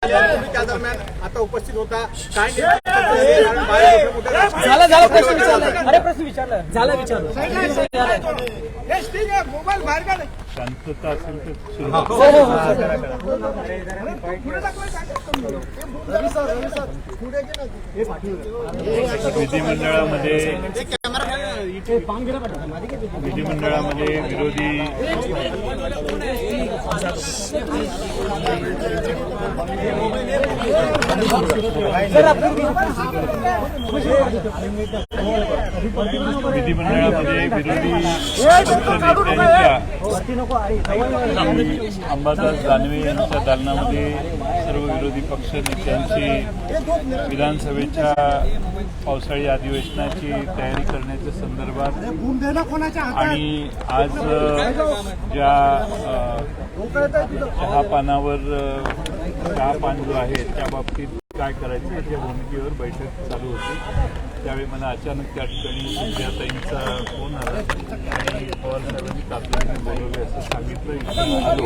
त्या दरम्यान आता उपस्थित होता काय झाला प्रश्न विचारला. अरे प्रश्न विचारला झाला विचारलं मोबाईल बाहेर काढ. शांतता असेल तर सुरू विधिमंडळामध्ये विरोधी अंबादास दानवे यांच्या दालनामध्ये सर्व विरोधी पक्ष नेत्यांची विधानसभेच्या पावसाळी अधिवेशनाची तयारी करण्याच्या संदर्भात आणि आज ज्या चहापान जो आहे त्या बाबतीत काय करायचं याच्या भूमिकेवर बैठक चालू होती. त्यावेळी मला अचानक त्या ठिकाणी सुप्रियाताईंचा फोन आला आणि पवार साहेबांनी तातडीने बोलवले असं सांगितलं. आलो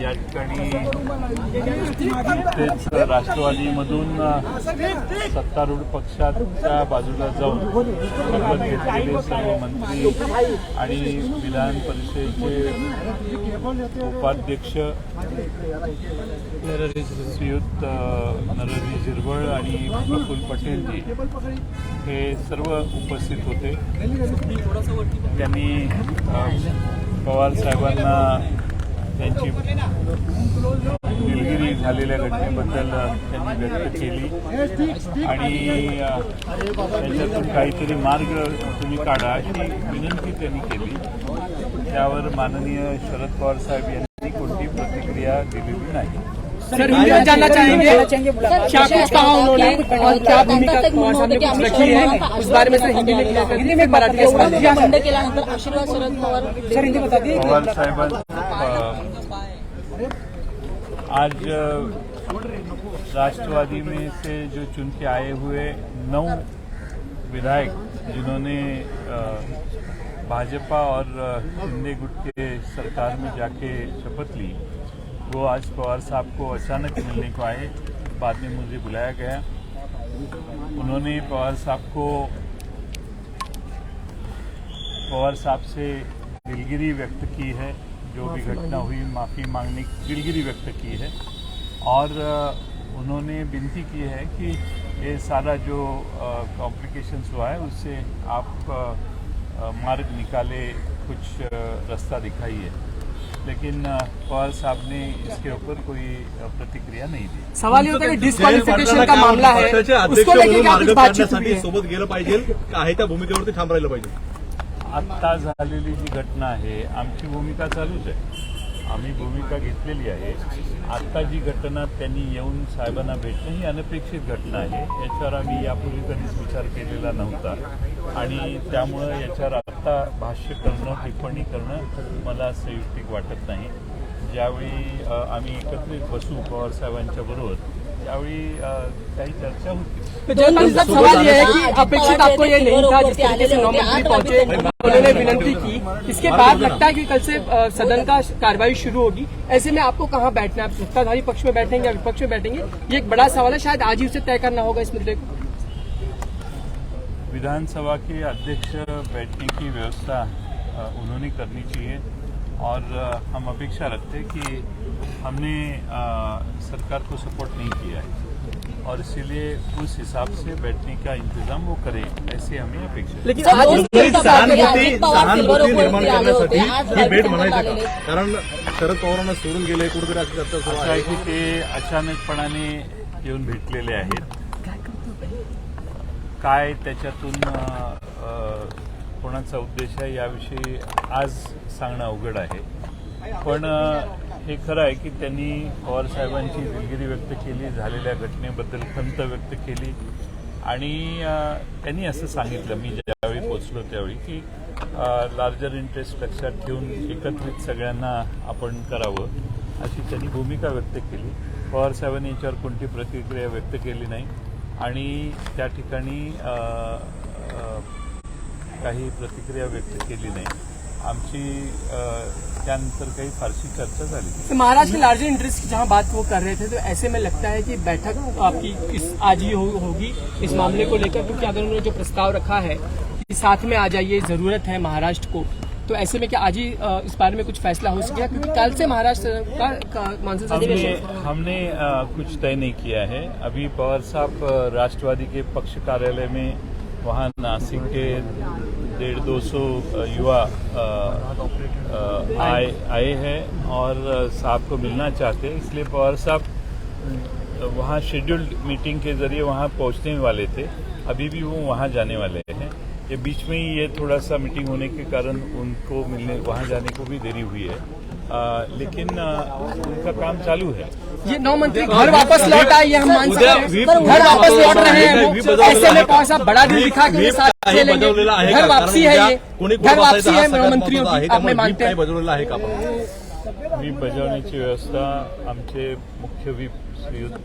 या ठिकाणी तेच राष्ट्रवादीमधून सत्तारूढ पक्षाच्या बाजूला जाऊन शपथ घेतलेले सर्व मंत्री आणि विधान परिषदेचे उपाध्यक्ष श्रीयुत नरहरी झिरवळ आणि प्रफुल्ल पटेलजी हे सर्व उपस्थित होते. त्यांनी पवार साहेबांना त्यांची दिलगिरी झालेल्या घटनेबद्दल त्यांनी व्यक्त केली आणि त्यांच्यातून काहीतरी मार्ग तुम्ही काढा अशी विनंती त्यांनी केली. त्यावर माननीय शरद पवार साहेब यांनी कोणती प्रतिक्रिया दिलेली नाही. सर हिंदी में जानना चाहेंगे क्या कुछ कहा उन्होंने और क्या भूमिका पवार साहब ने कुछ रखी है उस बारे में सर हिंदी में मराठी में आशीर्वाद शरद पवार सर हिंदी बता दिए. पवार साहेब आज राष्ट्रवादी में से जो चुन के आए हुए 9 विधायक जिन्होंने भाजपा और शिंदे गुट के सरकार में जाके शपथ ली, वो आज पवार साहब को अचानक मिलने को आए. बाद में मुझे बुलाया गया. उन्होंने पवार साहब से दिलगिरी व्यक्त की है. जो भी घटना हुई माफ़ी मांगने की दिलगिरी व्यक्त की है और उन्होंने विनती की है कि ये सारा जो कॉम्प्लिकेशंस हुआ है उससे आप मार्ग निकाले, कुछ रास्ता दिखाइए. लेकिन पवार साहब ने इसके ऊपर कोई प्रतिक्रिया नहीं दी. सवाल ये होता है कि डिस्क्वालिफिकेशन का मामला है उसको लेकर क्या कुछ बातचीत हुई है? सोबत गेलं पाहिजे का आहे त्या भूमिकेवरती ठाम राहिलं पाहिजे. आत्ता झालेली जी घटना आहे आमची भूमिका चालूच आहे. आम्ही भूमिका घेतलेली आहे. आत्ता जी घटना त्यांनी येऊन साहेबांना भेटणं ही अनपेक्षित घटना आहे. याच्यावर आम्ही यापूर्वी कधीच विचार केलेला नव्हता आणि त्यामुळं याच्यावर आत्ता भाष्य करणं, टिप्पणी करणं मला संयुक्तिक वाटत नाही. ज्यावेळी आम्ही एकत्रित बसू पवार साहेबांच्या बरोबर त्यावेळी काही चर्चा होती. सवाल ये है कि अपेक्षित आपको ये नहीं था जिस तरीके से 9 मंत्री पहुंचे, उन्होंने विनती की. इसके बाद लगता है कि कल से सदन का कार्रवाई शुरू होगी. ऐसे में आपको कहाँ बैठना है? सत्ताधारी पक्ष में बैठेंगे या विपक्ष में बैठेंगे? ये एक बड़ा सवाल है. शायद आज ही उसे तय करना होगा इस मुद्दे को. विधानसभा के अध्यक्ष बैठने की व्यवस्था उन्होंने करनी चाहिए और हम अपेक्षा रखते हैं कि हमने सरकार को सपोर्ट नहीं किया है और इसीलिए उस हिसाब से बैठने का इंतजाम वो करें, ऐसे हमें अपेक्षा है. लेकिन सहानुभूती निर्माण करण्यासाठी ही भेट म्हणायचं का? कारण शरद पवारांना सोडून गेले कुठेतरी अशी चर्चा सुरू असं आहे की ते अचानकपणाने येऊन भेटलेले आहेत. काय त्याच्यातून कोणाचा उद्देश आहे याविषयी आज सांगणं अवघड आहे. पण हे खरं आहे की त्यांनी पवार साहेबांची दिलगिरी व्यक्त केली, झालेल्या घटनेबद्दल खंत व्यक्त केली आणि त्यांनी असं सांगितलं मी ज्यावेळी पोचलो त्यावेळी की लार्जर इंटरेस्ट लक्षात ठेवून एकत्रित सगळ्यांना आपण करावं अशी त्यांनी भूमिका व्यक्त केली. पवार साहेबांनी याच्यावर कोणती प्रतिक्रिया व्यक्त केली नाही आणि त्या ठिकाणी काही प्रतिक्रिया व्यक्त केली नाही. आमची त्यानंतर काही फारशी चर्चा झाली. तो महाराष्ट्र के लार्जर इंटरेस्ट की जहां बात वो कर रहे थे, तो ऐसे में लगता है कि बैठक आपकी आज ही होगी इस मामले को लेकर, क्योंकि अगर उन्होंने जो प्रस्ताव रखा है कि साथ में आ जाइए, जरूरत है महाराष्ट्र को, तो ऐसे में क्या आज ही इस बारे में कुछ फैसला हो सकेगा? क्योंकि कल से महाराष्ट्र का मानसून अधिवेशन हमने कुछ तय नहीं किया है. अभी पवार साहब राष्ट्रवादी के पक्ष कार्यालय में वहाँ नासिक के 150-200 युवा आए हैं और साहब को मिलना चाहते हैं. इसलिए पवार साहब वहाँ शेड्यूल्ड मीटिंग के जरिए वहाँ पहुँचने वाले थे. अभी भी वो वहाँ जाने वाले हैं. ये बीच में ही ये थोड़ा सा मीटिंग होने के कारण उनको मिलने वहाँ जाने को भी देरी हुई है. लेकिन उनका काम चालू है. ये 9 मंत्री घर वापस लौट आए, ये हम मान सकते हैं. घर वापस लौट रहे हैं वो. ऐसे में कौन सा बड़ा दिल दिखा के साथ खेलेंगे? घर वापसी है, ये घर वापसी है 9 मंत्रियों की. आप में मानते हैं? बजावलेला आहे का? व्हीप बजावण्याची व्यवस्था आमचे मुख्य व्हीप श्रीयुत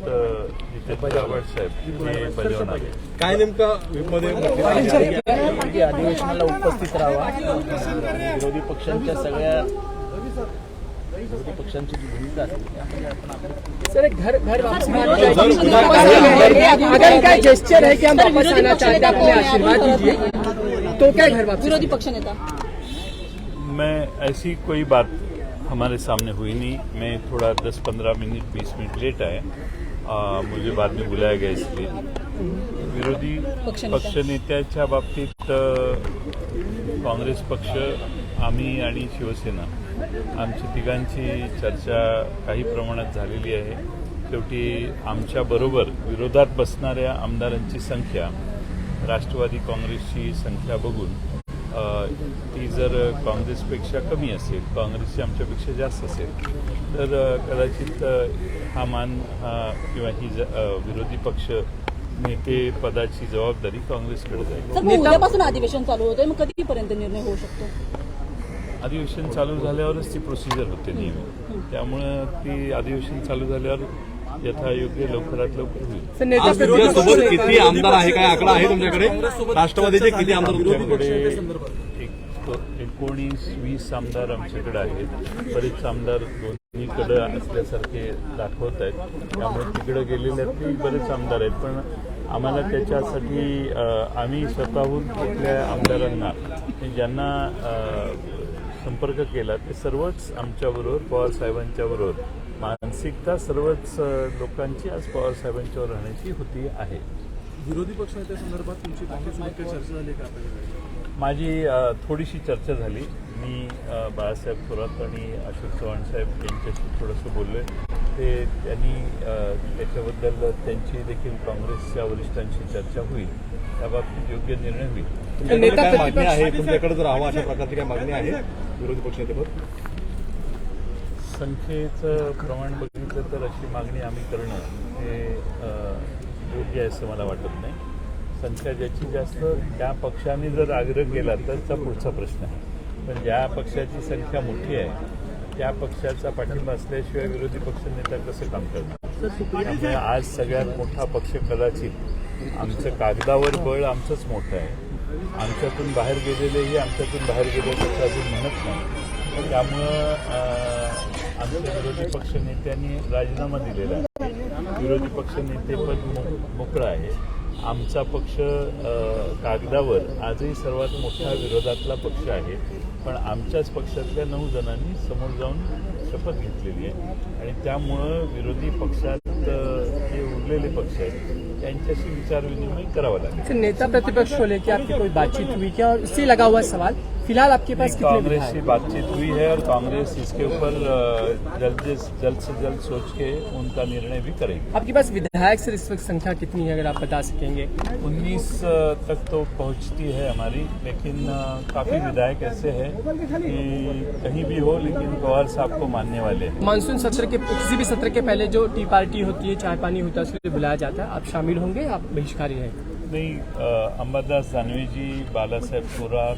जितेंद्र आव्हाड साहेब हे बजावणार आहेत. काय नेमकं व्हीपमध्ये अधिवेशनाला उपस्थित राहावा, विरोधी पक्षांच्या सगळ्या विरोधी पक्षांची जी भूमिका असते सर, घर वापसी अगर इनका जेस्चर है कि हम वापस आना चाहते हैं, अपने आशीर्वाद दीजिए, तो क्या घर वापसी? विरोधी पक्ष नेता मैं ऐसी कोई बात हमारे सामने हुई नहीं. मैं थोड़ा 10-15 मिनट 20 मिनट लेट आया. मुझे बाद में बुलाया गया. इसलिए विरोधी पक्षनेत्याच्या बाबतीत काँग्रेस पक्ष, आम्ही आणि शिवसेना आमची तिघांची चर्चा काही प्रमाणात झालेली आहे. शेवटी आमच्याबरोबर विरोधात बसणाऱ्या आमदारांची संख्या राष्ट्रवादी काँग्रेसची संख्या बघून ती जर काँग्रेसपेक्षा कमी असेल, काँग्रेसची आमच्यापेक्षा जास्त असेल, तर कदाचित हा मान किंवा ही विरोधी पक्ष नेते पदाची जबाबदारी काँग्रेसकडे जाईल. सर, उद्यापासून अधिवेशन चालू होतंय, मग कधीपर्यंत निर्णय होऊ शकतो? अधिवेशन चालू झाल्यावरच ती प्रोसिजर होते नेहमी. त्यामुळे ती अधिवेशन चालू झाल्यावर यथायोग्य लवकरात लवकर होईल. आज तुमच्यासोबत किती आमदार आहे, काय आकडा आहे तुमच्याकडे? राष्ट्रवादीचे किती आमदार तुमच्याकडे? 19-20 आमदार आमच्याकडे आहेत. बरेच आमदार दोन्हीकडे असल्यासारखे दाखवत आहेत. त्यामुळे तिकडे गेलेले बरेच आमदार आहेत. पण आम्हाला त्याच्यासाठी आम्ही स्वतःहून कुठल्या आमदारांना ज्यांना संपर्क केला ते सर्वच आमच्याबरोबर, पवार साहेबांच्या बरोबर मानसिकता सर्वच लोकांची आज पवार साहेबांच्यावर राहण्याची होती आहे. विरोधी पक्षाच्या संदर्भात तुमची काही चर्चा झाली का? माझी थोडीशी चर्चा झाली. मी बाळासाहेब थोरात आणि अशोक चव्हाण साहेब यांच्याशी थोडंसं बोललोय. त्यांनी त्याच्याबद्दल त्यांची देखील काँग्रेसच्या वरिष्ठांशी चर्चा होईल. त्याबाबतीत योग्य निर्णय होईल. काय मागणी आहे तुमच्याकडे? जर हवा अशा प्रकारची काय मागणी आहे विरोधी पक्षनेतेपद? संख्येचं प्रमाण बघितलं तर अशी मागणी आम्ही करणं हे योग्य आहे असं मला वाटत नाही. संख्या ज्याची जास्त त्या पक्षाने जर आग्रह केला तर त्याचा पुढचा प्रश्न आहे. पण ज्या पक्षाची संख्या मोठी आहे त्या पक्षाचा पाठिंबा असल्याशिवाय विरोधी पक्षनेता कसं काम करणार? त्यामुळे आज सगळ्यात मोठा पक्ष कदाचित आमचं कागदावर बळ आमचंच मोठं आहे. आमच्यातून बाहेर गेलेलेही आमच्यातून बाहेर गेल्याचं अजून म्हणत नाही. त्यामुळं आमच्या विरोधी पक्षनेत्यांनी राजीनामा दिलेला आहे. विरोधी पक्षनेतेपद मोकळं आहे. आमचा पक्ष कागदावर आजही सर्वात मोठा विरोधातला पक्ष आहे. पण आमच्याच पक्षातल्या 9 जणांनी समोर जाऊन शपथ घेतलेली आहे. आणि त्यामुळं विरोधी पक्षात जे उरलेले पक्ष आहेत त्यांच्याशी विचार विनिमय करावा लागेल. नेता प्रतिपक्ष को लेकर आपकी कोई बातचीत हुई क्या? और इससे लगा हुआ सवाल, फिलहाल आपके पास कितने कांग्रेस से बातचीत हुई है और कांग्रेस इसके ऊपर जल्द से जल्द सोच के उनका निर्णय भी करेगी. आपके पास विधायक सर इस वक्त संख्या कितनी है, अगर आप बता सकेंगे? 19 तक तो पहुंचती है हमारी, लेकिन काफी विधायक ऐसे हैं कि कहीं भी हो लेकिन पवार साहब को मानने वाले हैं. मानसून सत्र के किसी भी सत्र के पहले जो टी पार्टी होती है, चाय पानी होता है, उसके लिए बुलाया जाता है. आप शामिल होंगे, आप बहिष्कारी रहेंगे? नहीं, अंबादास दानवे जी, बालासाहेब थोरात,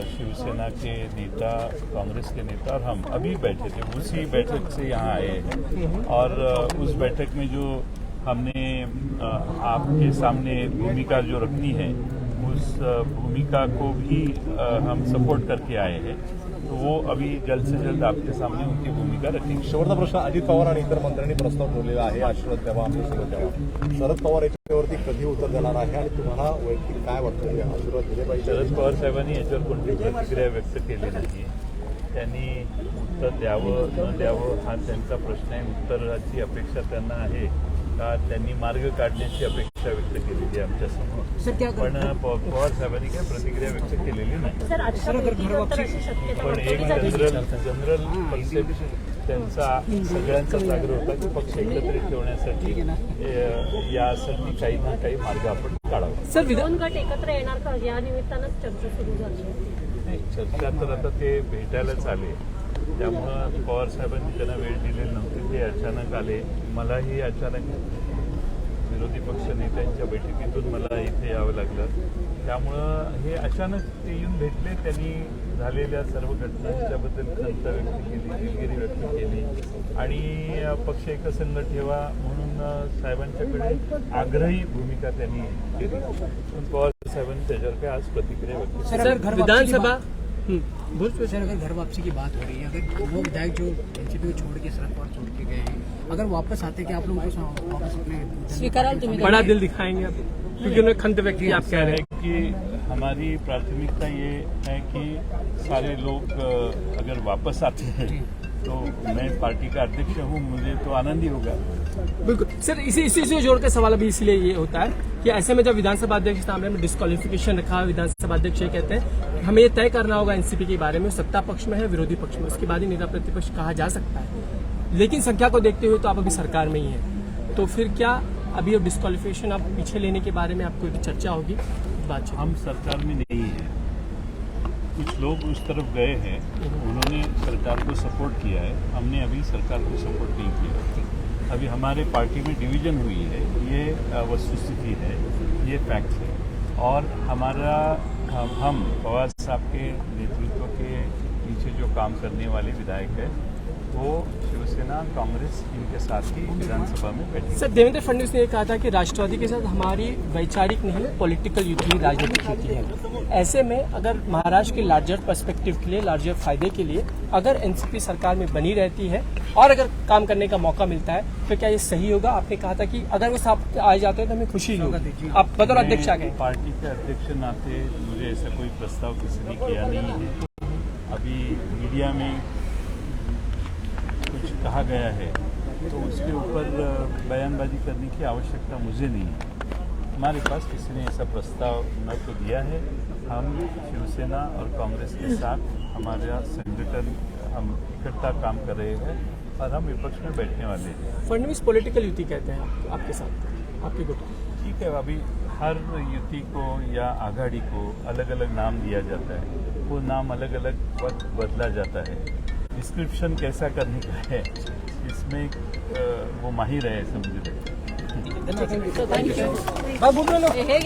शिवसेना के नेता, कांग्रेस के नेता और हम अभी बैठे थे. उसी बैठक से यहाँ आए हैं. और उस बैठक में जो हमने आपके सामने भूमिका जो रखनी है उस भूमिका को भी हम सपोर्ट करके आए हैं. तो वो अभी जल्द से जल्द आपके सामने उनकी भूमिका रखेंगे. शेवटचा प्रश्न, अजित पवार आणि इतर मंत्र्यांनी प्रस्ताव ठेवलेला आहे आशीर्वाद द्यावा आमच्यासोबत द्यावा. शरद पवार याच्यावरती कधी उत्तर देणार आहे आणि तुम्हाला वैयक्तिक काय वाटतं की आशीर्वाद दिले पाहिजे? शरद पवार साहेबांनी याच्यावर कोणती प्रतिक्रिया व्यक्त केली नाही. त्यांनी उत्तर द्यावं न द्यावं हा त्यांचा प्रश्न आहे. उत्तराची अपेक्षा त्यांना आहे का त्यांनी मार्ग काढण्याची अपेक्षा व्यक्त केलेली आहे आमच्यासमोर. पण पवार साहेबांनी काही प्रतिक्रिया व्यक्त केलेली नाही. पण एक जनरल कन्सेप्ट त्यांचा सगळ्यांचा जागर होता की पक्ष एकत्रित ठेवण्यासाठी यासाठी काही ना काही मार्ग आपण काढावा. सर दोन गट एकत्र येणार का या निमित्तानंच चर्चा सुरू झाली. नाही, चर्चा तर आता ते भेटायलाच आले. त्यामुळं पवार साहेबांनी त्यांना वेळ दिलेली नव्हती. ते अचानक आले. मलाही अचानक विरोधी पक्ष नेत्यांच्या बैठकीतून मला इथे यावं लागलं. त्यामुळं हे अचानक ते येऊन भेटले. त्यांनी झालेल्या सर्व घटनांच्याबद्दल खंत व्यक्त केली, दिलगिरी व्यक्त केली आणि पक्ष एकसंघ ठेवा म्हणून साहेबांच्याकडे आग्रही भूमिका त्यांनी केली. पण पवार साहेबांनी त्याच्यावर काय आज प्रतिक्रिया व्यक्त केली. सर विधानसभा सर, अगर घर वापसी की बात हो रही है, अगर वो विधायक जो एनसीपी को छोड़ के शरद पवार छोड़ के गए हैं, अगर वापस आते क्या आप लोगों को वापस अपने स्वीकाराल तुम्ही बड़ा दिल दिखाएंगे आप, क्योंकि उन्होंने खंत व्यक्त किया, आप कह रहे हैं. कि हमारी प्राथमिकता ये है कि सारे लोग अगर वापस आते हैं तो मैं पार्टी का अध्यक्ष हूँ, मुझे तो आनंद ही होगा. बिल्कुल सर, इसी से जोड़कर सवाल अभी इसलिए ये होता है कि ऐसे में जब विधानसभा अध्यक्ष के सामने में डिस्क्वालिफिकेशन रखा है, विधानसभा अध्यक्ष ये कहते हैं हमें ये तय करना होगा एनसीपी के बारे में, सत्ता पक्ष में है विरोधी पक्ष में, उसके बाद ही नेता प्रतिपक्ष कहा जा सकता है. लेकिन संख्या को देखते हुए तो आप अभी सरकार में ही है, तो फिर क्या अभी डिस्क्वालिफिकेशन आप पीछे लेने के बारे में आपको चर्चा होगी? बातचीत हम सरकार में नहीं है. कुछ लोग उस तरफ गए हैं, उन्होंने सरकार को सपोर्ट किया है. हमने अभी सरकार को सपोर्ट नहीं किया. अभी हमारे पार्टी में डिवीजन हुई है, ये वस्तुस्थिति है, ये फैक्ट है. और हमारा हम पवार साहब के नेतृत्व के पीछे जो काम करने वाले विधायक है वो शिवसेना कांग्रेस इनके साथ ही विधानसभा में बैठे. सर, देवेंद्र फडणवीस ने कहा था कि राष्ट्रवादी के साथ हमारी वैचारिक नहीं पॉलिटिकल युति, राजनीतिक युति है. ऐसे में अगर महाराष्ट्र के लार्जर पर्सपेक्टिव के लिए, लार्जर फायदे के लिए अगर एनसीपी सरकार में बनी रहती है और अगर काम करने का मौका मिलता है तो क्या ये सही होगा? आपने कहा था कि अगर वो साथ आ जाते हैं तो हमें खुशी होगी. आप बतौर अध्यक्ष आ गए. पार्टी के अध्यक्ष नाते मुझे ऐसा कोई प्रस्ताव किसी ने किया नहीं है. अभी मीडिया में कुछ कहा गया है तो उसके ऊपर बयानबाजी करने की आवश्यकता मुझे नहीं है. हमारे पास किसी ने ऐसा प्रस्ताव न तो दिया है. हम शिवसेना और कांग्रेस के साथ हमारा संगठन, हम इकट्ठा काम कर रहे हैं और हम विपक्ष में बैठने वाले हैं. फडणवीस पॉलिटिकल युति कहते हैं आपके साथ, आपके गुट. ठीक है, अभी हर युति को या आघाड़ी को अलग अलग नाम दिया जाता है. वो नाम अलग अलग वक्त बदला जाता है. डिस्क्रिप्शन कैसा करने का है इसमें वो माहिर है, समझ रहे. हे